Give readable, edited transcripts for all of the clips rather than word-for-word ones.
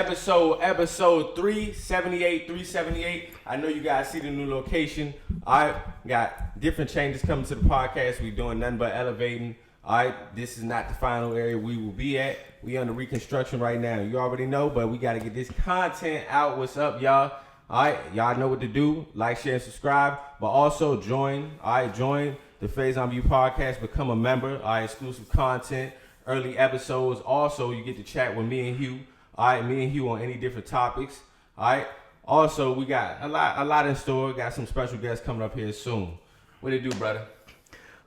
episode 378. I know you guys see the new location. All right, got different changes coming to the podcast. We doing nothing but elevating. All right, this is not the final area we will be at. We under reconstruction right now. You already know, but we got to get this content out. What's up, y'all? All right, y'all know what to do. Like, share, and subscribe. But also join the TheFaisonViewPodcast. Become a member. All right, exclusive content, early episodes. Also, you get to chat with me and Hugh. All right, me and Hugh on any different topics. All right. Also, we got a lot in store. Got some special guests coming up here soon. What it do, brother?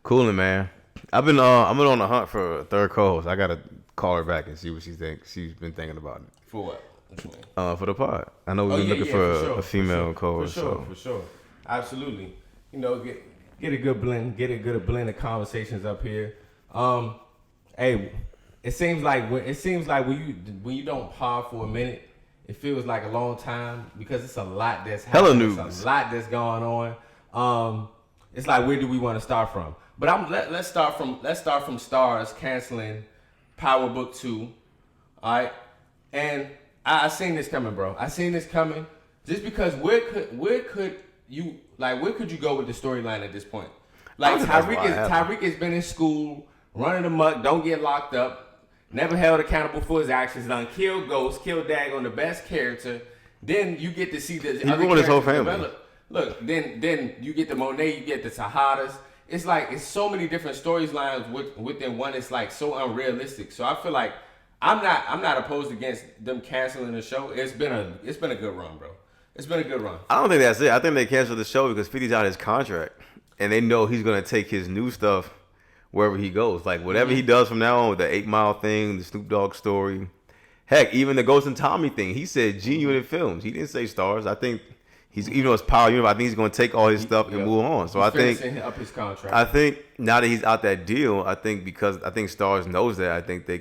Coolin', man. I've been on the hunt for a third co-host. I gotta call her back and see what she thinks. She's been thinking about it. For what? For the pod. I know we've been looking for a female co-host. For sure. Absolutely. You know, get a good blend. Get a good blend of conversations up here. Hey, it seems like when you don't pod for a minute, it feels like a long time because it's a lot that's happening. Hella news. It's a lot that's going on. It's like, where do we want to start from? But let's start from STARZ canceling Power Book 2. All right, and I seen this coming, bro. I seen this coming just because where could you go with the storyline at this point? Like Tyreek has been in school, running amok, don't get locked up, never held accountable for his actions, done killed Ghost, killed Dag on the best character. Then you get to see the other ruined his whole family. Develop. Look, then you get the Monet, you get the Tahadas. It's like it's so many different storylines within one. It's like so unrealistic. So I feel like I'm not opposed against them canceling the show. It's been a good run, bro. It's been a good run. I don't think that's it. I think they canceled the show because 50's out his contract, and they know he's gonna take his new stuff wherever he goes. Like whatever he does from now on with the 8 Mile thing, the Snoop Dogg story, heck, even the Ghost and Tommy thing. He said G-Unit Films. He didn't say STARZ. I think. Even though it's Power Universe, I think he's going to take all his stuff and move on. So I think up his contract. I think now that he's out that deal, I think STARZ knows that. I think they're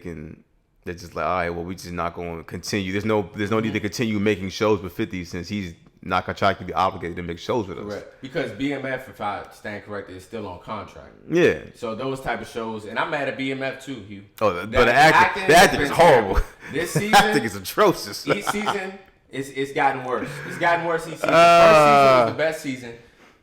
just like, all right, well, we just not going to continue. There's no need to continue making shows with 50 since he's not contractually obligated to make shows with us. Correct. Because BMF, if I stand corrected, is still on contract. Yeah. So those type of shows, and I'm mad at BMF too, Hugh. Oh, but the acting is horrible. Terrible. This season, I think it's atrocious. Each season. It's gotten worse. It's gotten worse each season. First season was the best season.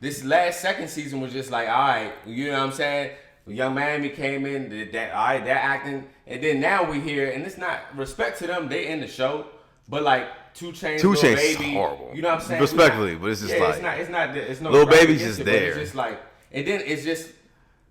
This second season was just like, all right, you know what I'm saying? Young Miami came in, they're acting, and then now we here, and it's not respect to them. They in the show, but like 2 Chainz, Two Chainz Baby, is horrible. You know what I'm saying? Respectfully, but it's just like it's no Lil Baby's just there. It's just like, and then it's just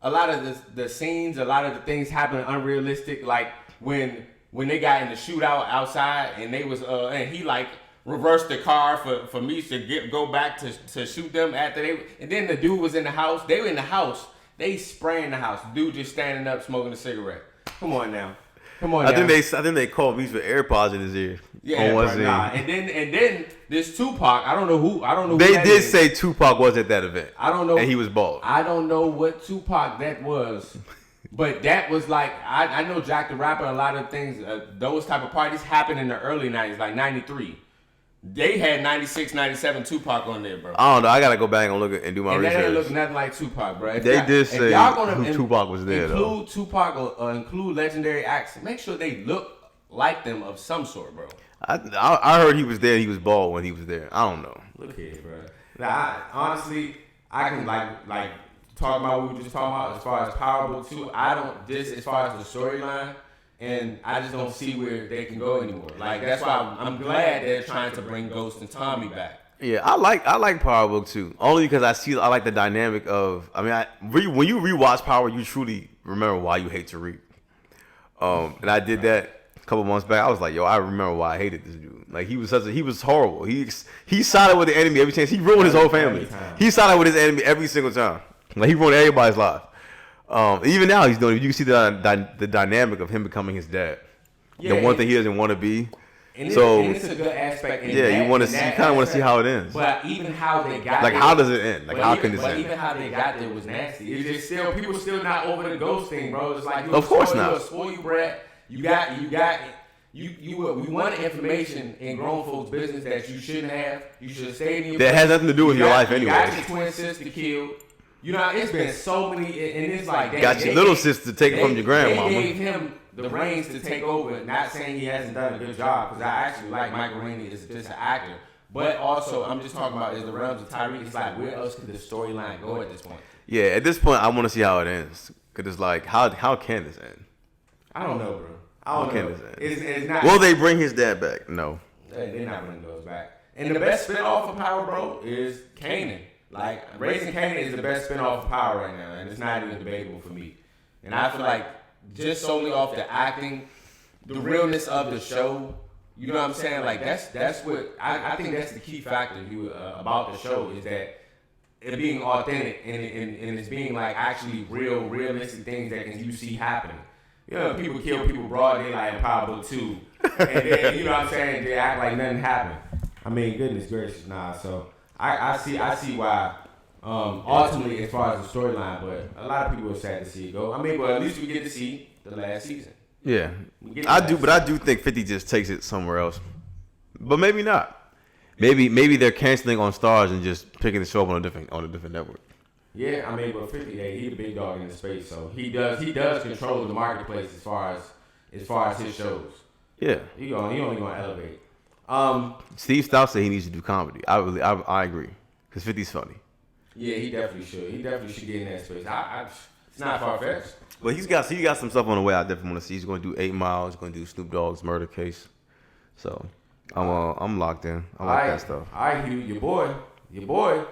a lot of the scenes, a lot of the things happen unrealistic. Like when they got in the shootout outside, and they was and he like. Reversed the car for me to go back to shoot them after and then the dude was in the house. They were in the house. They spraying the house. The dude just standing up smoking a cigarette. Come on now. I think they called me for AirPods in his ear. Yeah, bro, nah. And then this Tupac. I don't know who they did say Tupac was at that event. I don't know. And he was bald. I don't know what Tupac that was. But that was like, I know Jack the Rapper, a lot of things, those type of parties happened in the early 90s, like 93. They had 96, 97 Tupac on there, bro. I don't know. I got to go back and look and do my research. And that ain't look nothing like Tupac, bro. They did say Tupac was there, though. Include Tupac or include legendary acts. Make sure they look like them of some sort, bro. I heard he was there. He was bald when he was there. I don't know. Look here, bro. Now, honestly, I can like talk about what we were just talking about as far as Power Book 2. As far as the storyline. And I just don't see where they can go anymore. Like that's why I'm glad they're trying to bring Ghost and Tommy back. Yeah, I like Power Book 2 only because I like the dynamic of. I mean, when you rewatch Power, you truly remember why you hate Tariq. And I did that a couple months back. I was like, yo, I remember why I hated this dude. Like he was horrible. He sided with the enemy every chance. He ruined his whole family. He sided with his enemy every single time. Like he ruined everybody's life. Even now he's doing it. You can see the dynamic of him becoming his dad. Yeah, the one thing he doesn't want to be. And it's a good aspect. You kind of want to see how it ends. But even how they got there. Like, how does it end? Like, how can this end? But even how they got there was nasty. It's just people still not over the Ghost thing, bro. It's like, of course not. You're a spoiled brat. We wanted information in grown folks' business that you shouldn't have. You should have stayed in your That has nothing to do with your life anyway. You got your twin sister killed. You know, it's been so many, and it's like got your little sister taken from your grandma. They gave him the reins to take over. Not saying he hasn't done a good job, because I actually like Michael Rainey as just an actor. But also, I'm just talking about, is the realms of Tyreek. It's like, where else could the storyline go at this point? Yeah, at this point, I want to see how it ends. Because it's like, how can this end? I don't know, bro. I don't know. It's not. Will they bring his dad back? No. They're not bringing those back. And the best spinoff of Power, bro, is Kanan. Like, Raising Kanan is the best spinoff of Power right now, and it's not even debatable for me. And I feel like just solely off the acting, the realness of the show, you know what I'm saying? Like, that's what I think that's the key factor about the show, is that it being authentic and it's being like actually realistic things that you see happening. You know, people kill people broad daylight in Power Book 2. And then, you know what I'm saying, they act like nothing happened. I mean, goodness gracious, nah. So I see why, ultimately, as far as the storyline, but a lot of people are sad to see it go. I mean, but at least we get to see the last season. Yeah. I do think 50 just takes it somewhere else. But maybe not. Maybe they're canceling on STARZ and just picking the show up on a different network. Yeah, I mean, but 50, he's the big dog in the space, so he does control the marketplace as far as his shows. Yeah, he only gonna elevate. Steve Stout said he needs to do comedy. I agree, because 50's funny. Yeah, he definitely should. He definitely should get in that space. It's not far fetched. But he got some stuff on the way. I definitely want to see. He's going to do 8 Mile. He's going to do Snoop Dogg's murder case. So I'm locked in. I like that stuff. All right, Hugh, your boy.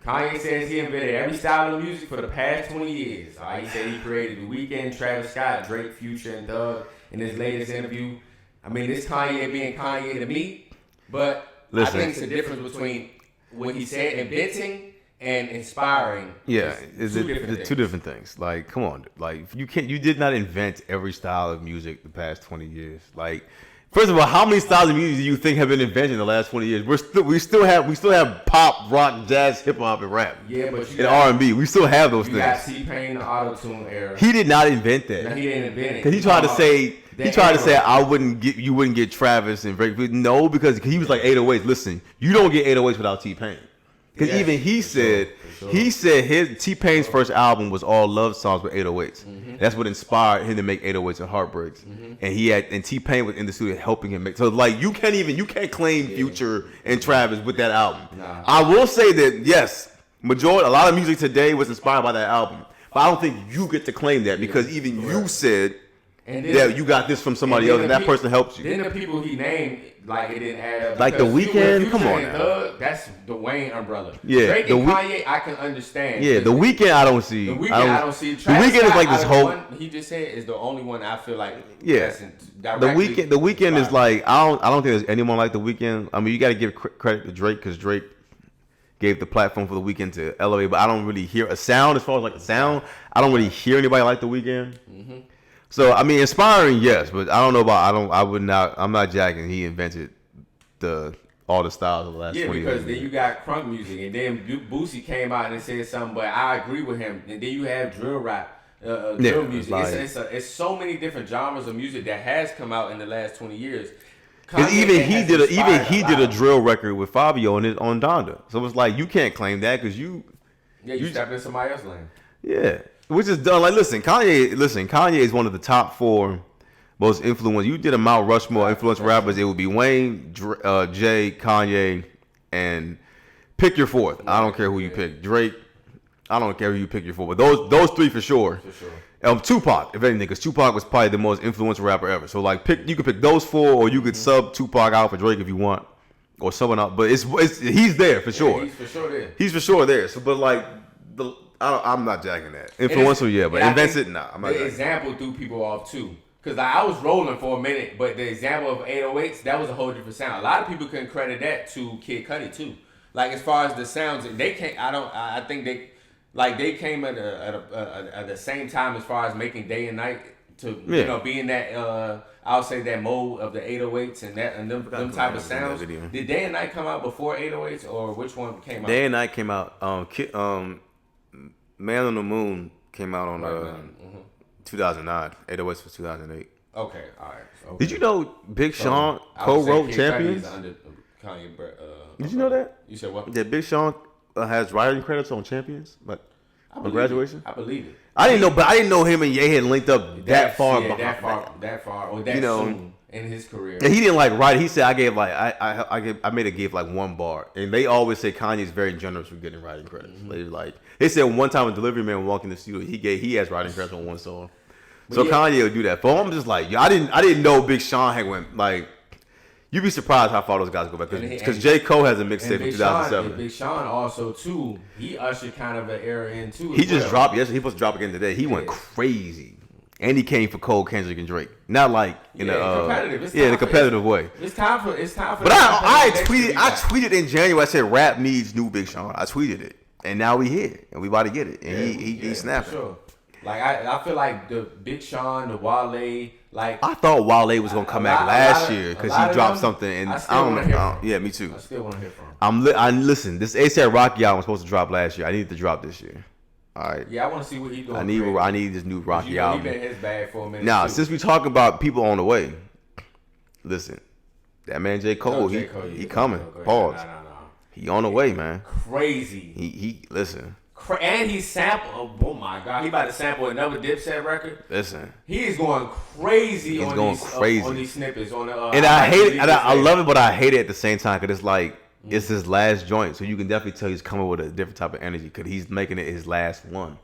Kanye says he invented every style of music for the past 20 years. All right, he said he created The Weeknd, Travis Scott, Drake, Future, and Thug in his latest interview. I mean, this Kanye being Kanye to me, but listen, I think it's the difference between what he said, inventing and inspiring. Yeah, it's two different things. Like, come on, like you did not invent every style of music the past 20 years. Like, first of all, how many styles of music do you think have been invented in the last 20 years? We still have pop, rock, jazz, hip hop, and rap. Yeah, but and R&B. We still have those things. You got T-Pain, the auto-tune era. He did not invent that. No, he didn't invent it. Because he tried to say you wouldn't get Travis and Drake. No, because he was like 808s. Listen, you don't get 808s without T-Pain. Because even he said his T-Pain's first album was all love songs with 808s. Mm-hmm. That's what inspired him to make 808s and Heartbreaks. Mm-hmm. And T-Pain was in the studio helping him make. So like you can't claim Future and Travis with that album. Nah. I will say that yes, a lot of music today was inspired by that album. But I don't think you get to claim that because even you said that you got this from somebody else and that person helped you. Then the people he named, like it didn't add up. Like The Weeknd, come on now. That's the Wayne umbrella. Yeah, Drake and Kanye, I can understand. Yeah, The Weeknd, I don't see. The Weeknd, I don't see. The Weeknd is like this whole. One he just said is the only one I feel like. Yeah, The Weeknd is like I don't think there's anyone like The Weeknd. I mean, you got to give credit to Drake because Drake gave the platform for The Weeknd to elevate. But I don't really hear a sound as far as like a sound. I don't really hear anybody like The Weeknd. Mm-hmm. So I mean, inspiring, yes, but I don't know about. I'm not jacking. He invented all the styles of the last 20 years. Yeah, because then you got crunk music, and then Boosie came out and said something, but I agree with him. And then you have drill rap, drill music. It's so many different genres of music that has come out in the last 20 years. Because even he did a drill record with Fabio on Donda. So it's like you can't claim that because you stepped in somebody else's lane. Yeah. Which is done. Like, Kanye is one of the top 4 most influential. You did a Mount Rushmore influential rappers. It would be Wayne, Jay, Kanye, and pick your 4th. I don't care who you pick. Drake. I don't care who you pick your 4th. But those 3 for sure. Tupac, if anything, because Tupac was probably the most influential rapper ever. So like, you could pick those 4, or you could sub Tupac out for Drake if you want, or someone out. But he's there for sure. Yeah, he's for sure there. He's for sure there. So, but like I'm not jacking that. Influential, yeah, but invented, nah. I'm not the example threw people off too. Because I was rolling for a minute, but the example of 808s, that was a whole different sound. A lot of people couldn't credit that to Kid Cudi too. Like as far as the sounds, they can't. I think they came at the same time as far as making day and night to be in that I'll say that mode of the 808s and them type of sounds. Did Day and Night come out before 808s or which one came out? Day and Night came out. Man on the Moon came out on 2009. 808s was 2008. Okay, all right. Okay. Did you know Big Sean co-wrote Champions? Kanye, did you know that? You said what? Yeah, Big Sean has writing credits on Champions. But On Graduation? I believe it. I didn't know him and Ye had linked up that far. Yeah, that far, or that soon in his career. And he didn't like write. He said, I made a give like one bar, and they always say Kanye's very generous with getting writing credits. They said one time a delivery man walked in the studio, he has writing credits on one song. So Kanye would do that. But I'm just like, yo, I didn't know Big Sean had went like. You'd be surprised how far those guys go back because J. Cole has a mixtape in 2007. And Big Sean also too. He ushered kind of an era in too. He just dropped yesterday. He supposed to drop again today. He went crazy, and he came for Cole, Kendrick, and Drake. Not like in a competitive way. It's time for. But I tweeted in January. I said rap needs new Big Sean. I tweeted it, and now we here, and we about to get it, and he snapping. Sure. Like I feel like the Big Sean, the Wale. Like I thought Wale was gonna come back last year because he dropped something, and I don't know. Yeah, me too. I still want to hear from him. I listen. This ASAP Rocky album was supposed to drop last year. I need to drop this year. All right. Yeah, I want to see what he's doing. I need this new Rocky album. He been in his bag for a minute. Now, since we talk about people on the way, listen, that man J. Cole, he coming. Pause. No. He on the way, man. Crazy. He listen. And he sampled. Oh my God! He about to sample another Dipset record. Listen, he is going crazy. On these snippets. On the and I hate it. I love it, but I hate it at the same time because it's like it's his last joint, so you can definitely tell he's coming with a different type of energy because he's making it his last one.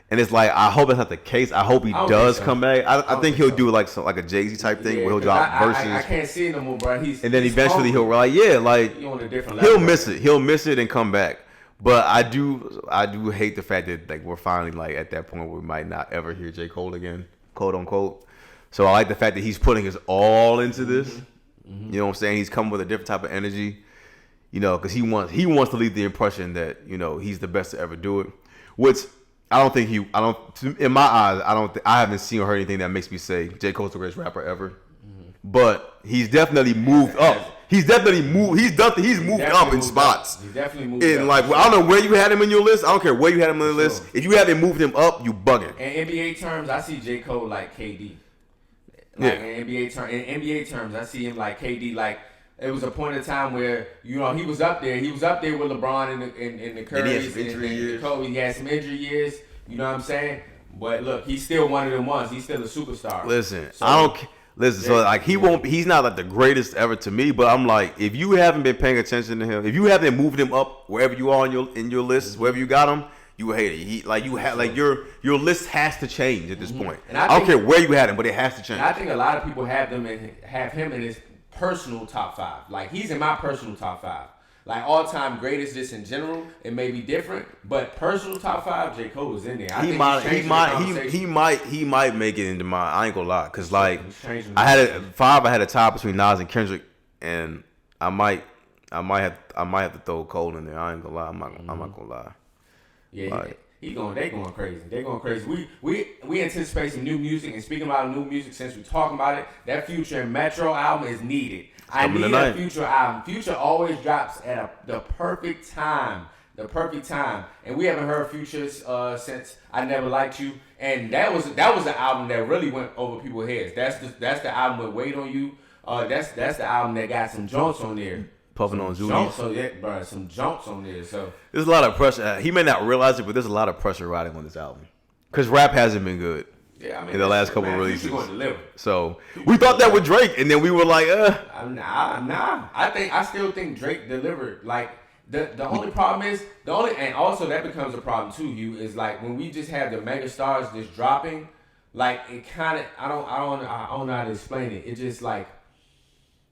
And it's like I hope that's not the case. I hope he does come back. I think he'll do like a Jay-Z type thing where he'll drop verses. I can't see it no more, bro. And then eventually he'll like he on a different level. He'll miss it. He'll miss it and come back. But I do hate the fact that like we're finally like at that point where we might not ever hear J. Cole again, quote unquote. So I like the fact that he's putting his all into this. Mm-hmm. You know what I'm saying? He's coming with a different type of energy. You know, because he wants to leave the impression that he's the best to ever do it. Which I don't think in my eyes I haven't seen or heard anything that makes me say J. Cole's the greatest rapper ever. Mm-hmm. But he's definitely moved up. He's moved up in spots. He's definitely moved up. Like I don't know where you had him in your list. I don't care where you had him in the list. If you haven't moved him up, you bugging. In NBA terms, I see J. Cole like KD. Like in NBA terms, I see him like KD. Like it was a point in time where he was up there. He was up there with LeBron and the Currys and Kobe. He had some injury years. You know what I'm saying? But look, he's still one of them ones. He's still a superstar. Listen, I don't. Listen, so like he's not like the greatest ever to me, but I'm like, if you haven't been paying attention to him, if you haven't moved him up wherever you are in your list, wherever you got him, you hate it. Your list has to change at this point. And I don't care where you had him, but it has to change. And I think a lot of people have him in his personal top 5. Like he's in my personal top 5. Like all-time greatest, just in general, it may be different, but personal top 5, J. Cole is in there. He might make it into mine. I ain't gonna lie, cause like I had a tie between Nas and Kendrick, and I might have to throw Cole in there. I ain't gonna lie. I'm not gonna lie. Yeah, they going crazy. They going crazy. We anticipate some new music, and speaking about new music, since we're talking about it, that Future and Metro album is needed. I need a Future album. Future always drops at the perfect time. And we haven't heard Future's since I Never Liked You. And that was an album that really went over people's heads. That's the album with Wait on You. That's the album that got some joints on there. Puffing on Zooties. So yeah, bro, some jumps on there. So there's a lot of pressure. He may not realize it, but there's a lot of pressure riding on this album. Cause rap hasn't been good. Yeah, I mean, in the last couple of releases. Deliver. So we thought that with Drake, and then we were like, Nah. I still think Drake delivered. Like the only problem is and also that becomes a problem too. Is like when we just have the mega stars just dropping, like it kind of I don't know how to explain it. It's just like,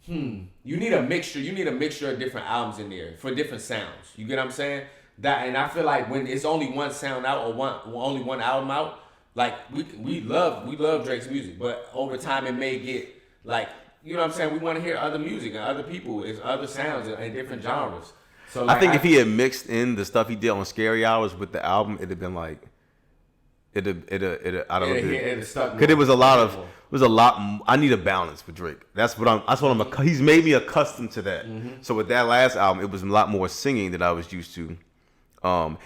you need a mixture. You need a mixture of different albums in there for different sounds. You get what I'm saying? And I feel like when it's only one sound out or only one album out. Like we love Drake's music, but over time it may get like, you know what I'm saying, we want to hear other music and other people, it's other sounds and different genres. So like, I think if he had mixed in the stuff he did on Scary Hours with the album, it'd have been like I don't know. Because it was a lot. I need a balance with Drake. He's made me accustomed to that. Mm-hmm. So with that last album, it was a lot more singing that I was used to.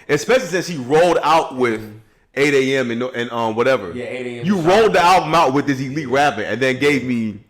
Especially since he rolled out with 8 a.m. and whatever. Yeah, 8 a.m. You rolled the album out with this elite rapping and then gave me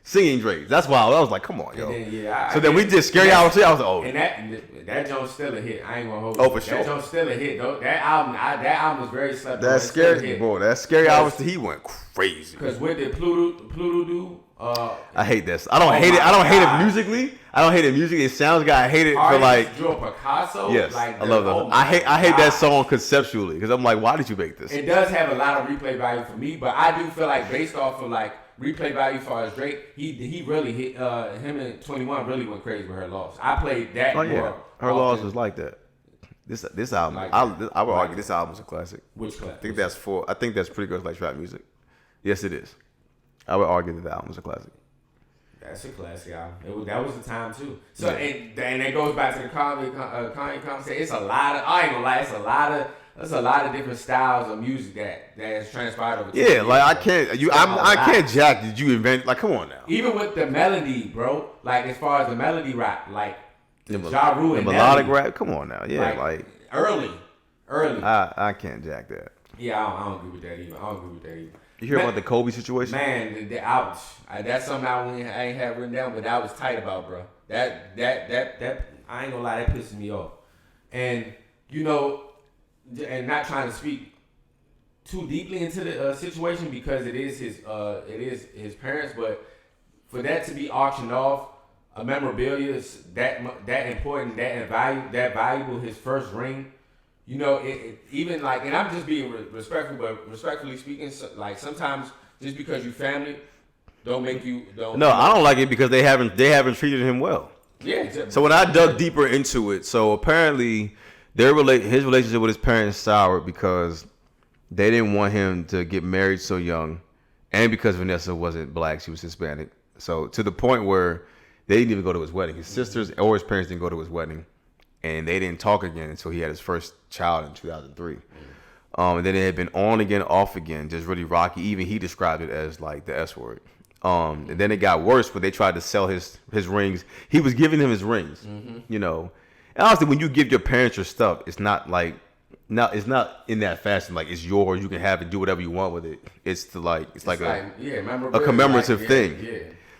singing Drake. That's why I was like, come on, yo. Then, so then we did Scary Hours too. I was like, oh. And that joint's still a hit. I ain't gonna hold you. Oh, for sure. That joint's still a hit, though. That album was very slept on. That's scary, bro. That Scary Hours, he went crazy. Because what did Pluto do? I hate this. I don't hate it. I don't hate it musically. I don't hate it musically. It sounds good. I hate it for like. Drew Picasso. Yes, like I love that. I hate that song conceptually because I'm like, why did you make this? It does have a lot of replay value for me, but I do feel like based off of like replay value as far as Drake, he really hit him and 21 really went crazy with Her Loss. I played that more. Yeah. Her Loss was like that. This album, like I would argue this album's a classic. Which classic? I think that's pretty good like trap music. Yes, it is. I would argue that the album's a classic. That's a classic album. That was the time too. So and that goes back to the Kanye conversation. It's a lot of. I ain't gonna lie. It's a lot of different styles of music that has transpired over time. Yeah, like I can't jack. Did you invent? Like, come on now. Even with the melody, bro. Like as far as the melody rap, like Ja Rule and melodic rap. Come on now. Yeah, like early. I can't jack that. Yeah, I don't agree with that either. You hear about the Kobe situation? Man, ouch. That's something I ain't have written down, but I was tight about, bro. That I ain't gonna lie, that pisses me off. And and not trying to speak too deeply into the situation because it is his parents, but for that to be auctioned off, a memorabilia is that important, that valuable, his first ring. It even like, and I'm just being respectful, but respectfully speaking, like sometimes just because you family don't make you don't. No, I don't like it because they haven't treated him well. Yeah. So when I dug deeper into it, so apparently his relationship with his parents soured because they didn't want him to get married so young, and because Vanessa wasn't black, she was Hispanic. So to the point where they didn't even go to his wedding. His sisters or his parents didn't go to his wedding. And they didn't talk again until he had his first child in 2003. And then it had been on again, off again, just really rocky. Even he described it as like the S word. And then it got worse when they tried to sell his rings. He was giving him his rings, And honestly, when you give your parents your stuff, it's not it's not in that fashion. Like it's yours, you can have it, do whatever you want with it. It's like a commemorative thing. Yeah.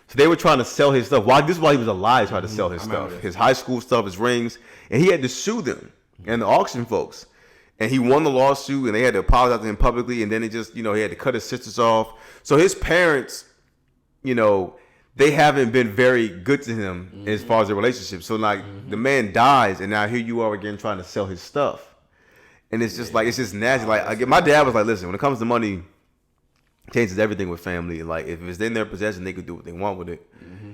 So they were trying to sell his stuff. This is why he was alive, trying to sell his stuff. His high school stuff, his rings. And he had to sue them and the auction folks. And he won the lawsuit and they had to apologize to him publicly. And then he just, he had to cut his sisters off. So his parents, they haven't been very good to him as far as their relationship. So like the man dies and now here you are again trying to sell his stuff. And it's just like, it's just nasty. Like my dad was like, listen, when it comes to money, changes everything with family. Like if it's in their possession, they could do what they want with it.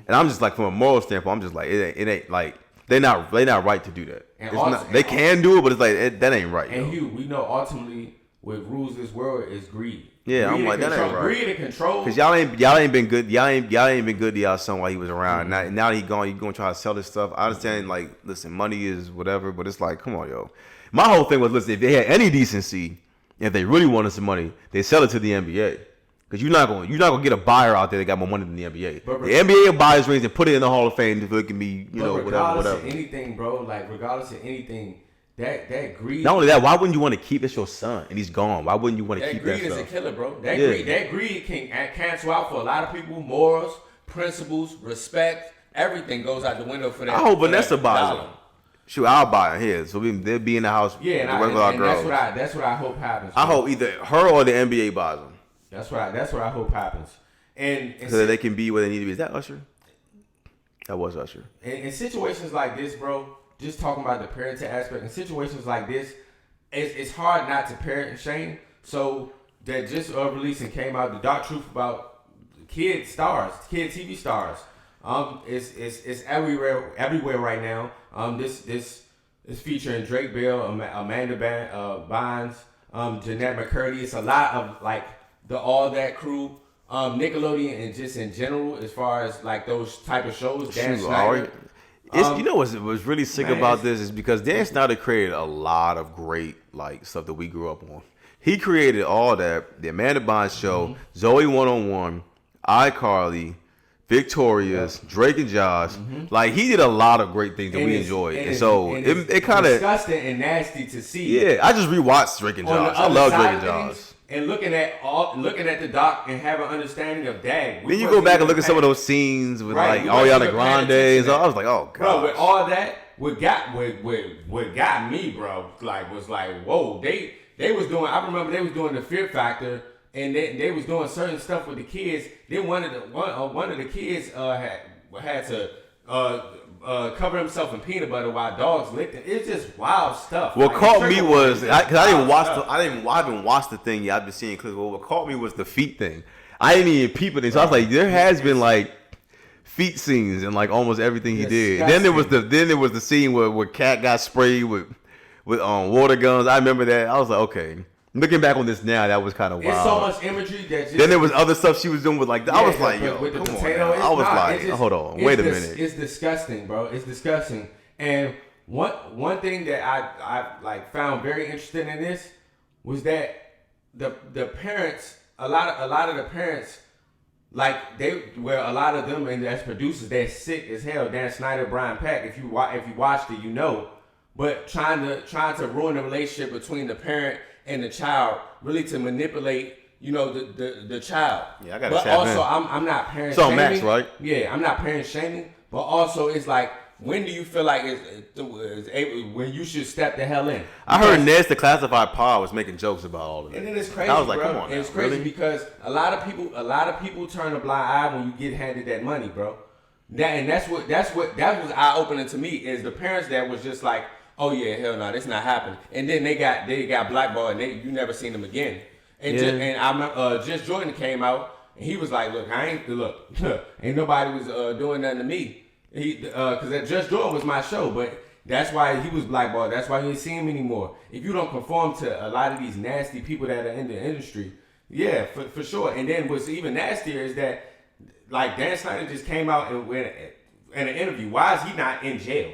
And I'm just like, from a moral standpoint, I'm just like, it ain't like they're not right to do that. They can do it, but it's like that ain't right. And Hugh, we know ultimately what rules this world is greed. Yeah, I'm like, that ain't right. Greed and control. Cause y'all ain't been good. Y'all ain't been good to y'all son while he was around. Now that he gone, you gonna try to sell this stuff. I understand, like, listen, money is whatever, but it's like, come on, yo. My whole thing was, listen, if they had any decency, if they really wanted some money, they sell it to the NBA. Because you're not gonna get a buyer out there that got more money than the NBA. The NBA will buy his rings and put it in the Hall of Fame so it can be, whatever. Regardless of anything, bro, like regardless of anything, that greed. Not only that, why wouldn't you want to keep it your son and he's gone? Why wouldn't you want to keep that stuff? That greed is a killer, bro. That greed can cancel out for a lot of people. Morals, principles, respect, everything goes out the window for that. I hope Vanessa buys them. Shoot, I'll buy it here. So they'll be in the house. Yeah, and that's what I hope happens. I hope either her or the NBA buys them. That's what I hope happens. And so that they can be where they need to be. Is that Usher? That was Usher. In situations like this, bro, just talking about the parenting aspect, in situations like this, it's hard not to parent shame. So that just releasing came out, the dark truth about kid TV stars. It's everywhere right now. This is featuring Drake Bell, Amanda Bynes, Jennette McCurdy. It's a lot of like all that crew, Nickelodeon, and just in general, as far as like those type of shows. Dan Schneider. What was really sick about this is because Dan Schneider created a lot of great like stuff that we grew up on. He created all that, the Amanda Bynes show, Zoe 101, iCarly, Victorious, Drake and Josh. Like he did a lot of great things that we enjoyed, and so it kind of disgusting and nasty to see. Yeah, I just rewatched Drake and Josh. I love Drake and Josh. and looking at the doc and have an understanding of that. Then you go back and look at some of those scenes with like Ariana Grande. So I was like, oh god. Bro, with all that, what got me, bro, like was like, whoa, they was doing. I remember they was doing the Fear Factor, and they was doing certain stuff with the kids. Then one of the kids had to cover himself in peanut butter while dogs licked it. It's just wild stuff. What caught me was because I haven't watched the thing yet. I've been seeing clips. What caught me was the feet thing. I didn't even peep it. So I was like, there has been like feet scenes in like almost everything he did. Then there was the scene where Cat got sprayed with water guns. I remember that. I was like, okay. Looking back on this now, that was kind of wild. It's so much imagery that just... Then there was other stuff she was doing with like... I was like, yo, with the come potato, on. I was like, hold on. Wait a minute. It's disgusting, bro. It's disgusting. And one thing that I like found very interesting in this was that the parents, a lot of the parents, like a lot of them and as producers, they're sick as hell. Dan Schneider, Brian Peck, if you watched it, you know. But trying to ruin the relationship between the parent and the child, really to manipulate, the child. Yeah, I got to But also, I'm not parent shaming. Max, right? Yeah, I'm not parent shaming. But also, it's like, when do you feel like when you should step the hell in? I heard Nez the Classified Pod was making jokes about all of it. And then it's crazy, I was like, bro. come on now, It's crazy really? because a lot of people turn a blind eye when you get handed that money, bro. That was eye opening to me is the parents that was just like, oh yeah, hell no, this not happening. And then they got blackballed and you never seen them again. And Just Jordan came out and he was like, look, ain't nobody was doing nothing to me. Because Just Jordan was my show, but that's why he was blackballed. That's why you ain't see him anymore. If you don't conform to a lot of these nasty people that are in the industry, yeah, for sure. And then what's even nastier is that like Dan Schneider just came out in an interview. Why is he not in jail?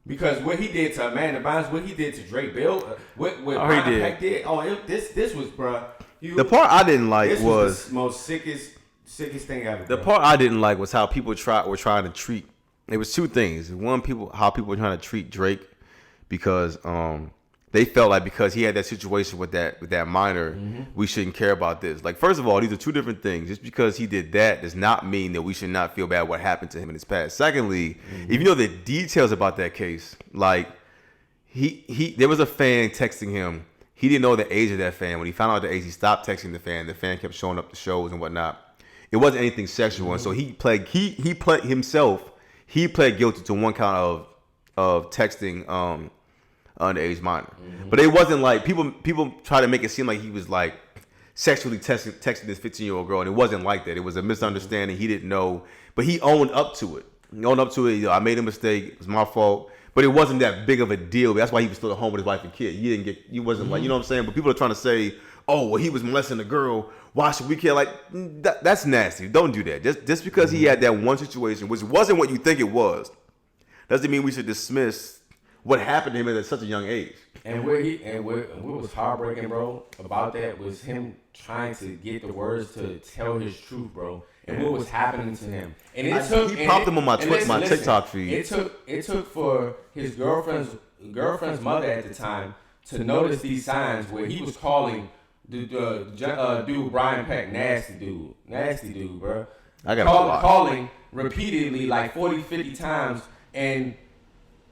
Because what he did to Amanda Bynes, what he did to Drake Bill, what Brian Peck did. This was, bro. The part I didn't like was the most sickest thing ever. The part I didn't like was how people were trying to treat. It was two things. One, how people were trying to treat Drake because they felt like because he had that situation with that minor, we shouldn't care about this. Like, first of all, these are two different things. Just because he did that does not mean that we should not feel bad what happened to him in his past. Secondly, if you know the details about that case, like there was a fan texting him. He didn't know the age of that fan. When he found out the age, he stopped texting the fan. The fan kept showing up to shows and whatnot. It wasn't anything sexual, and so he pled guilty to one count of texting underage minor. But it wasn't like people try to make it seem like he was like sexually texting this 15-year-old girl, and it wasn't like that. It was a misunderstanding. He didn't know, but he owned up to it. I made a mistake. It was my fault. But it wasn't that big of a deal. That's why he was still at home with his wife and kid. He wasn't like, you know what I'm saying? But people are trying to say, oh, well, he was molesting a girl. Why should we care? Like, that's nasty. Don't do that. Just because he had that one situation, which wasn't what you think it was, doesn't mean we should dismiss what happened to him at such a young age. And what was heartbreaking, bro, about that was him trying to get the words to tell his truth, bro, and what was happening to him. And he popped him on my TikTok feed. It took for his girlfriend's mother at the time to notice these signs where he was calling the dude Brian Peck nasty dude, bro. Calling repeatedly like 40, 50 times and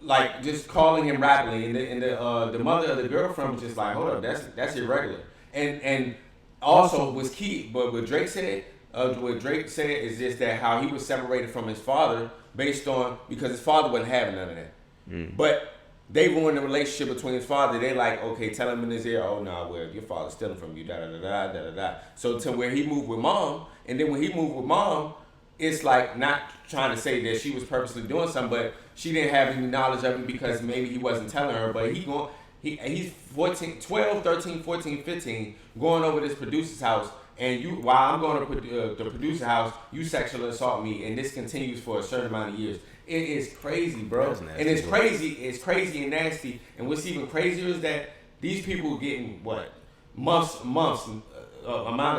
like just calling him rapidly, and the mother of the girlfriend was just like, hold up, that's irregular. And also was key, but what Drake said is just that how he was separated from his father because his father wasn't having none of that. But they ruined the relationship between his father. They like, okay, tell him in his ear, oh no, well, your father's stealing from you, da da da da da da. So to where he moved with mom, and then when he moved with mom, it's like not trying to say that she was purposely doing something, but she didn't have any knowledge of it because maybe he wasn't telling her. But he's 12, 13, 14, 15, going over this producer's house, and while I'm going to the producer's house, you sexually assault me, and this continues for a certain amount of years. It is crazy, bro. And it's crazy and nasty. And what's even crazier is that these people getting months amount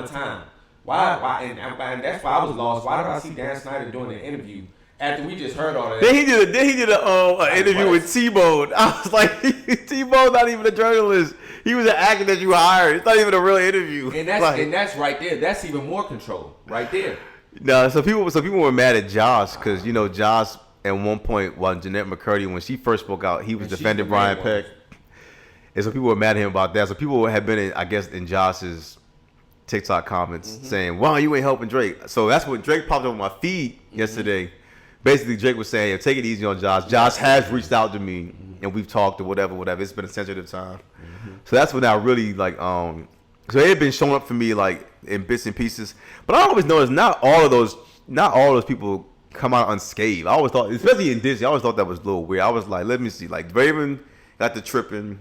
of time. Why? And that's why I was lost. Why did I see Dan Schneider doing an interview after we just heard all that? Then he did an interview with T-Bone. I was like, T-Bone not even a journalist. He was an actor that you hired. It's not even a real interview. And that's right there. That's even more control right there. No, so people were mad at Josh because Josh at one point while Jennette McCurdy, when she first spoke out, he was defending Brian Peck, and so people were mad at him about that. So people had been in Josh's TikTok comments saying, "Wow, you ain't helping Drake." So that's what Drake popped up on my feed yesterday. Basically, Drake was saying, "Take it easy on Josh. Josh has reached out to me, and we've talked or whatever. It's been a sensitive time." So that's when I really so it had been showing up for me like in bits and pieces. But I always noticed not all of those people come out unscathed. I always thought, especially in Disney, I always thought that was a little weird. I was like, let me see. Like Raven got the tripping,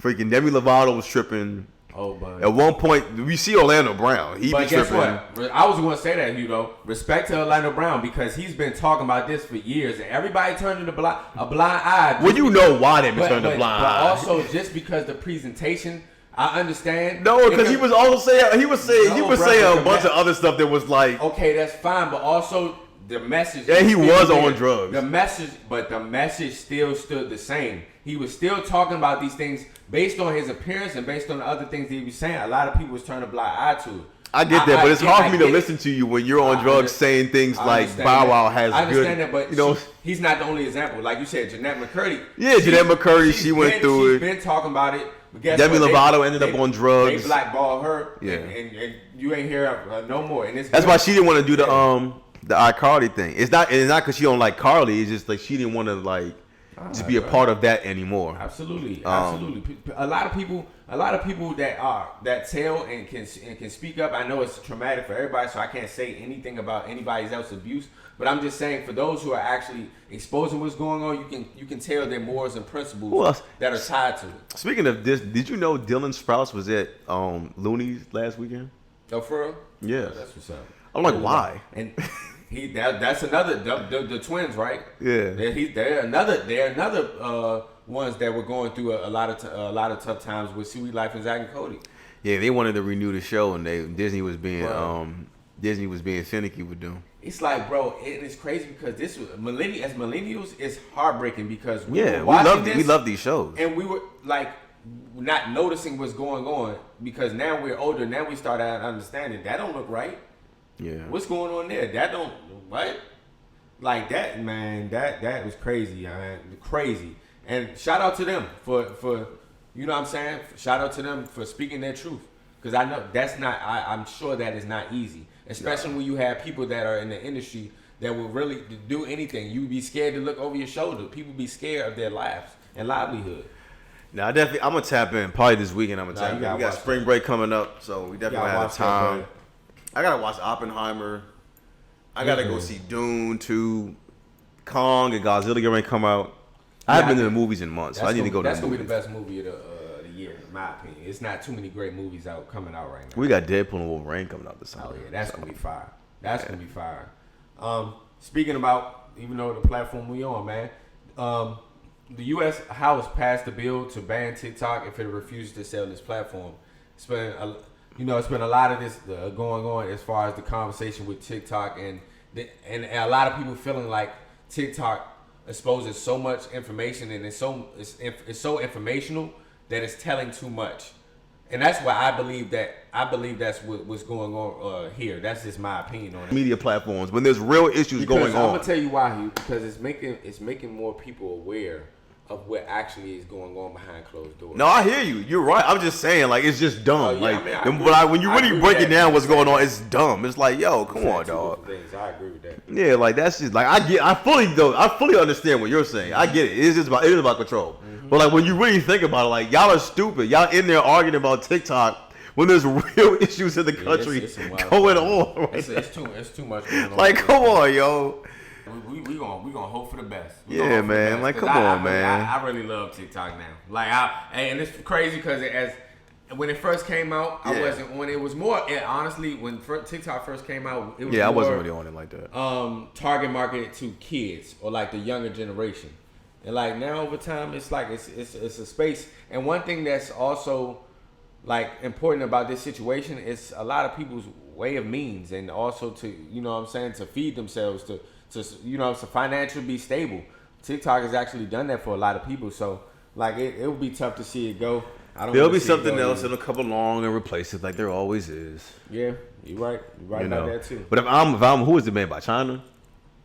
freaking Demi Lovato was tripping. Oh, but at one point, we see Orlando Brown. He be guess tripping. what? I was going to say that, respect to Orlando Brown because he's been talking about this for years, and everybody turned a blind eye. Well, you know why they been turning a blind eye. But also, just because the presentation, I understand. No, because he was also saying a bunch of other stuff that was like, okay, that's fine, but also the message. And he was on drugs. The message still stood the same. He was still talking about these things based on his appearance and based on the other things that he was saying. A lot of people was turning a blind eye to it. I get that, but it's hard for me to listen to you when you're on drugs saying things like Bow Wow has good. I understand that, but he's not the only example. Like you said, Jennette McCurdy. Yeah, Jennette McCurdy, she went through it. She's been talking about it. Demi Lovato ended up on drugs. They blackballed her, yeah, and you ain't hear no more. And that's why she didn't want to do the iCarly thing. It's not because she don't like Carly. It's just like she didn't want to just be a part of that anymore. Absolutely. A lot of people that tell and can speak up. I know it's traumatic for everybody, so I can't say anything about anybody's else's abuse. But I'm just saying, for those who are actually exposing what's going on, you can tell their morals and principles that are tied to it. Speaking of this, did you know Dylan Sprouse was at Looney's last weekend? Oh, for real? Yeah. That's what's up. I'm like, why? And that's another the twins, right? Yeah. They're another ones that were going through a lot of tough times with Suey Life and Zach and Cody. Yeah, they wanted to renew the show, and Disney was being finicky with them. It's like, bro, it's crazy because this was millennials, it's heartbreaking because we love these shows, and we were like not noticing what's going on because now we're older. Now we start understanding that don't look right. Yeah, what's going on there? That don't what like that, man. That was crazy, man. Crazy. And shout out to them for you know what I'm saying. Shout out to them for speaking their truth because I know that's not. I'm sure that is not easy. Especially when you have people that are in the industry that will really do anything. You be scared to look over your shoulder. People be scared of their lives and livelihood. Now, I'm going to tap in. Probably this weekend I'm going to tap in. We got spring break coming up, so we definitely have time. I got to watch Oppenheimer. I got to go see Dune 2. Kong and Godzilla going to come out. I haven't been to the movies in months, so I need to go to the movies. That's going to be the best movie of the year, in my opinion. It's not too many great movies coming out right now. We got Deadpool and Wolverine coming out this summer. Oh yeah, that's gonna be fire. That's gonna be fire. Speaking about, even though the platform we on, man, the U.S. House passed a bill to ban TikTok if it refuses to sell this platform. It's been a lot of this going on as far as the conversation with TikTok and a lot of people feeling like TikTok exposes so much information and it's so informational that it's telling too much. And that's why I believe that's what's going on here. That's just my opinion on it. Media platforms, when there's real issues going on. I'm gonna tell you why, Hugh. Because it's making more people aware of what actually is going on behind closed doors. No, I hear you. You're right. I'm just saying, like, it's just dumb. When you really break it down, what's going on, it's dumb. It's like, yo, come on, dog. I agree with that. Yeah, like that's just like I fully understand what you're saying. I get it. It is about control. Mm-hmm. But like when you really think about it, like y'all are stupid. Y'all in there arguing about TikTok when there's real issues in the country going on. Right it's too much going on. Like, come on, yo. We gonna hope for the best. Yeah, man. Like, come on, man. I really love TikTok now. Like, and it's crazy because when it first came out, I wasn't on it. It was more, honestly, when TikTok first came out, it was I wasn't really on it like that. Target marketed to kids or like the younger generation, and like now over time, it's like it's a space. And one thing that's also like important about this situation is a lot of people's way of means, and also to to feed themselves to financially be stable. TikTok has actually done that for a lot of people. So like it would be tough to see it go. There'll be something else that'll come along and replace it, like there always is. Yeah, you're right. You're right about that too. But if I'm, who is it made by? China?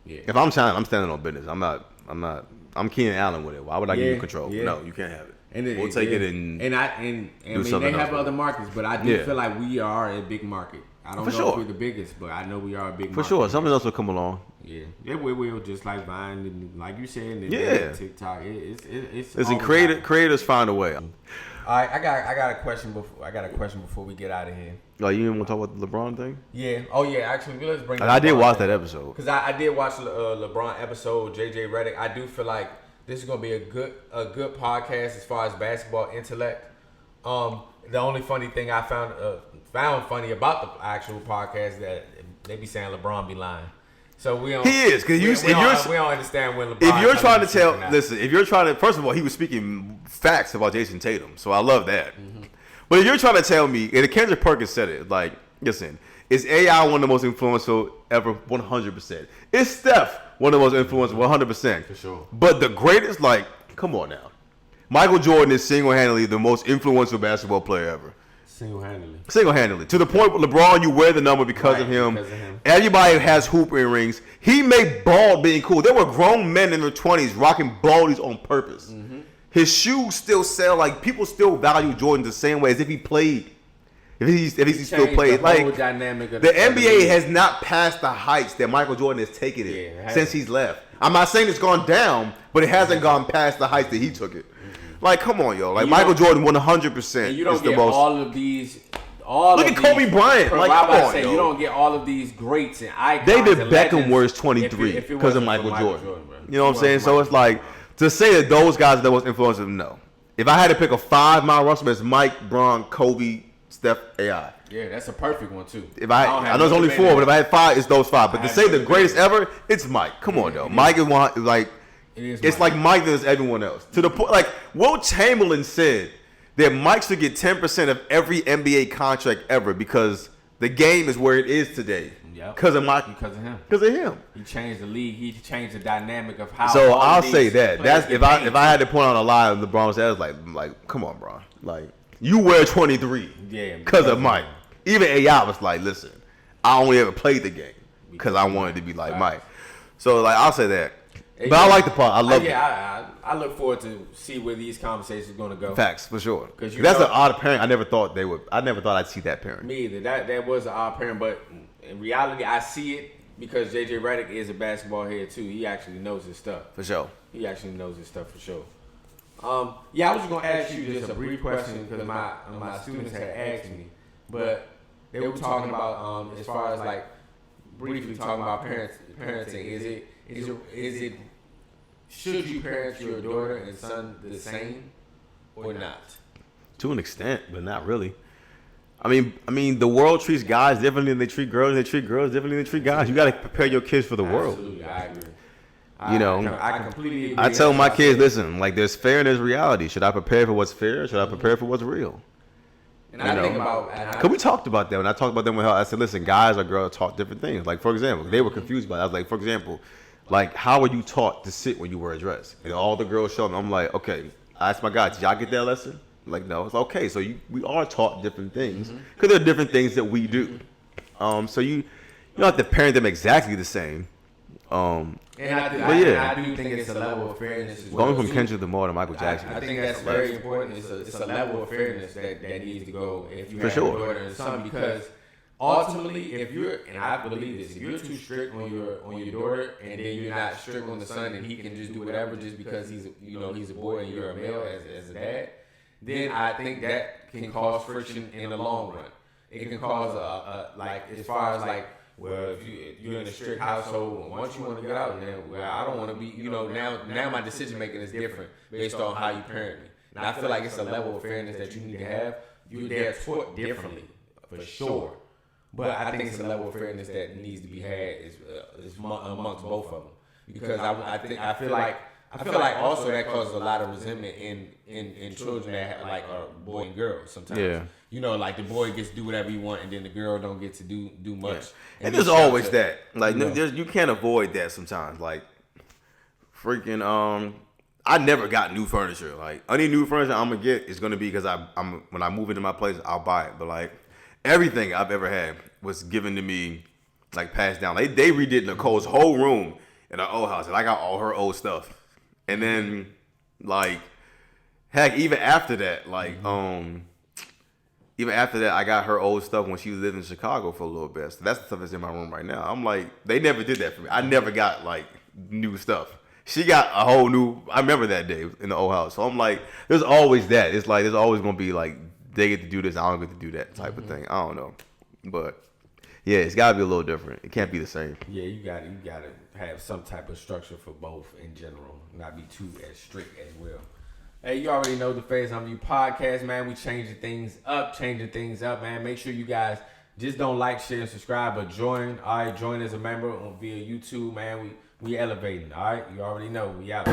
Yeah. If I'm China, I'm standing on business. I'm Keenan Allen with it. Why would I give you control? Yeah. No, you can't have it. And we'll take it and I mean they have other markets, but I do feel like we are a big market. I don't know if we're the biggest, but I know we are a big market. For sure, something else will come along. Yeah, we will, just like Vine and like you said, and TikTok. It's Listen, creators find a way. All right, I got a question before we get out of here. Oh, you didn't want to talk about the LeBron thing? Yeah. Oh yeah. Actually, let's bring. I did watch that episode because I did watch LeBron episode. JJ Reddick. I do feel like this is gonna be a good podcast as far as basketball intellect. The only funny thing I found funny about the actual podcast that they be saying LeBron be lying. So we don't. He is because we don't understand when LeBron. If you're trying to listen, if you're trying to, first of all, he was speaking facts about Jason Tatum, so I love that. Mm-hmm. But if you're trying to tell me, and Kendrick Perkins said it, like, listen, is AI one of the most influential ever? 100%. Is Steph one of the most influential? 100%. For sure. But the greatest, like, come on now, Michael Jordan is single-handedly the most influential basketball player ever. Single-handedly. To the point where LeBron, you wear the number because of him. Everybody has hooping rings. He made bald being cool. There were grown men in their 20s rocking baldies on purpose. Mm-hmm. His shoes still sell. Like, people still value Jordan the same way as if he played. If he still played. Like, the NBA has not passed the heights that Michael Jordan has taken it since he's left. I'm not saying it's gone down, but it hasn't gone past the heights that he took it. Like, come on, yo. Like, Michael Jordan 100% you don't is the get most. all of these. Look at Kobe Bryant. Like, come on, yo. You don't get all of these greats and icons. David Beckham wears 23 because of Michael Jordan. You know what I'm saying? So it's like, to say that those guys are the most influential, no. If I had to pick a 5-mile roster, it's Mike, Bron, Kobe, Steph, AI. Yeah, that's a perfect one, too. I know it's only 4, but if I had 5, it's those 5. But to say the greatest ever, it's Mike. Come on, though. Mike is one, like... It's like Mike does everyone else. To the point, like Wilt Chamberlain said that Mike should get 10% of every NBA contract ever because the game is where it is today. Because of Mike. Because of him. Because of him. He changed the league. He changed the dynamic of how. So I'll say that. That's if I had to point out a lie, LeBron said, I was like, come on, bro. Like, you wear 23. Yeah. Because of Mike. Even AI was like, listen, I only ever played the game because I wanted to be like Mike. So like, I'll say that. But I like the part. I love it. I look forward to see where these conversations are going to go. Facts, for sure. Because that's an odd pairing. I never thought I'd see that pairing. Me either. That was an odd pairing, but in reality, I see it because JJ Redick is a basketball head too. He actually knows his stuff. For sure. He actually knows his stuff for sure. I was just going to ask you just a brief question because my students had asked me, but they were talking about as far as like briefly talking about parenting. Is it should you parent your daughter and son the same or not? To an extent, but not really. I mean, the world treats guys differently than they treat girls. They treat girls differently than they treat guys. You got to prepare your kids for the world. Absolutely, I agree. I completely agree. I tell my kids, listen, like there's fair and there's reality. Should I prepare for what's fair? Should I prepare for what's real? And I think about... Because we talked about that. When I talked about them with her, I said, listen, guys or girls taught different things. Like, for example, they were confused by it. I was like, for example, like, how were you taught to sit when you wear a dress? And all the girls showed me. I'm like, okay. I asked my guy, did y'all get that lesson? Like, no. It's okay. So we are taught different things. Because there are different things that we do. So you don't have to parent them exactly the same. I do think it's a level of fairness as well. Going from Kendrick Lamar to Michael Jackson. I think that's very important. It's a level of fairness that needs to go if you have a daughter and son, because ultimately, if you're, and I believe this, if you're too strict on your daughter and then you're not strict on the son and he can just do whatever just because he's a boy and you're a male as a dad, then I think that can cause friction in the long run. It can cause as far as like, well, if you're in a strict household, once you want to get out, then I don't want to be, now my decision making is different based on how you parent me. And I feel like it's a level of fairness that you need to have. They're taught differently, for sure. But I think it's a level of fairness that needs to be had amongst both of them, because I feel like also that causes a lot of resentment in children that are boy and girl sometimes. Yeah. Like the boy gets to do whatever he want, and then the girl don't get to do much. Yeah. And there's always that. Like you can't avoid that sometimes. Like freaking I never got new furniture. Like any new furniture I'm gonna get is gonna be because I'm when I move into my place, I'll buy it. But like everything I've ever had was given to me, like passed down. They redid Nicole's whole room in her old house, and I got all her old stuff. And then like heck, even after that, like even after that, I got her old stuff when she lived in Chicago for a little bit. So that's the stuff that's in my room right now. I'm like, they never did that for me. I never got like new stuff. She got a whole new. I remember that day in the old house. So I'm like, there's always that. It's like there's always gonna be like they get to do this, I don't get to do that type of thing. I don't know, but yeah, it's gotta be a little different. It can't be the same. Yeah, you gotta have some type of structure for both in general, not be too as strict as well. Hey, you already know the Faison View Podcast, man. We changing things up, man. Make sure you guys just don't like, share, and subscribe, but join. All right, join as a member on via YouTube, man. We elevating, all right? You already know. We out.